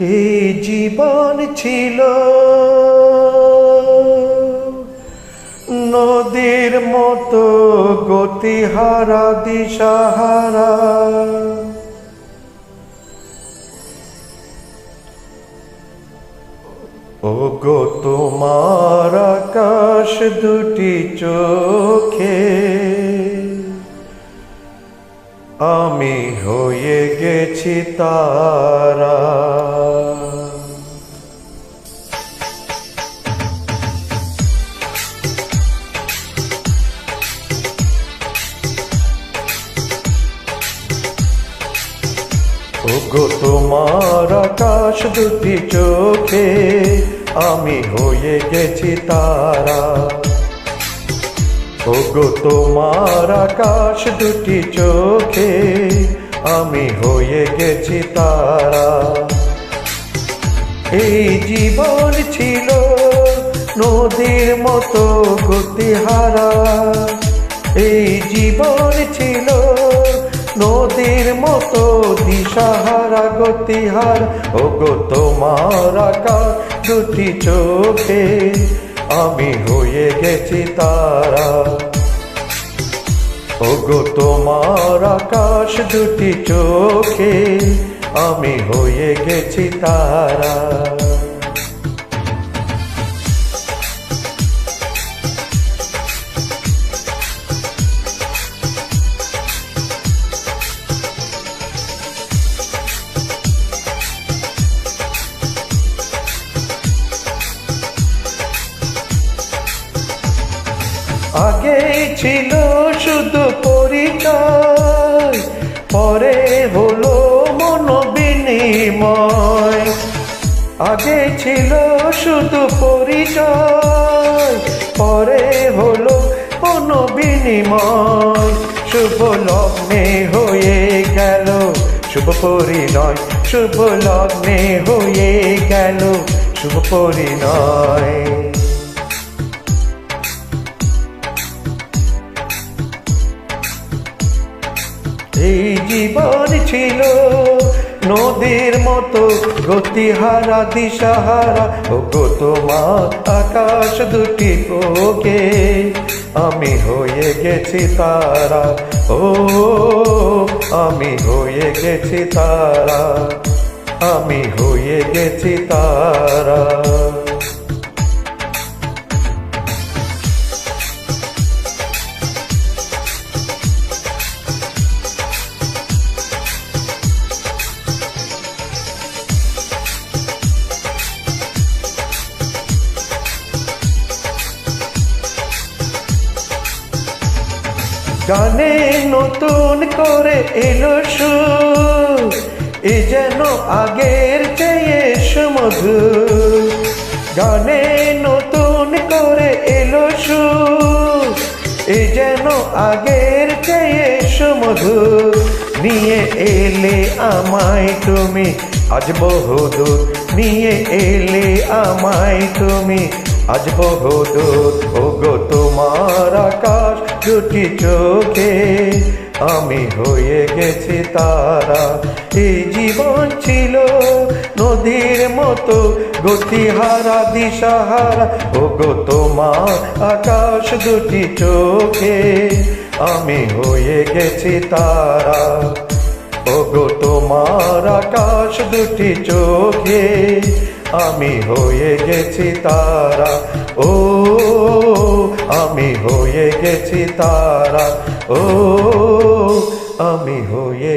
এই জীবন ছিল নদীর মতো গতিহারা দিশাহারা, ওগো তোমার আকাশ দুটি চোখে আমি হয়ে গেছি তারা। ওগো তোমার আকাশ দুটি চোখে আমি হয়ে গেছি তারা। ওগো তোমার আকাশ দুটি চোখে আমি হয়ে গেছি তারা। এই জীবন ছিল নদীর মতো গতিহারা, এই জীবন ছিল নদীর মতো দিশাহারা গতিহার। ওগো তোমার আকাশ দুটি চোখে আমি হয়ে গেছি তারা। ওগো তোমার আকাশ দুটি চোখে আমি হয়ে গেছি তারা। আগে ছিল শুধু পরিচয়, পরে হলো মনোবিনিময়। আগে ছিল শুধু পরিচয়, পরে হলো মনোবিনিময়। শুভ লগ্নে হয়ে গেল শুভ পরিণয়, শুভ লগ্নে হয়ে গেল শুভ পরিণয়। এই জীবন ছিল নদীর মতো গতিহারা দিশাহারা। ওগো তোমার আকাশ দুটি চোখে আমি হয়ে গেছি তারা। ও আমি হয়ে গেছি তারা, আমি হয়ে গেছি তারা। গানে নতুন করে এলো সুর, এ যেন আগের চেয়ে সুমধুর। গানে নতুন করে এলো সুর, এ যেন আগের চেয়ে সুমধুর। নিয়ে এলে আমায় তুমি আজ বহুদূর, নিয়ে এলে আমায় তুমি আজ বহুদূর। ওগো তোমার আকাশ দুটি চোখে আমি হয়ে গেছি তারা। এই জীবন ছিল নদীর মতো গতিহারা দিশাহারা। ওগো তোমার আকাশ দুটি চোখে আমি হয়ে গেছি তারা। ওগো তোমার আকাশ দুটি চোখে আমি হয়ে গেছি তারা। ও আমি হয়ে গেছি তারা। ও আমি হয়ে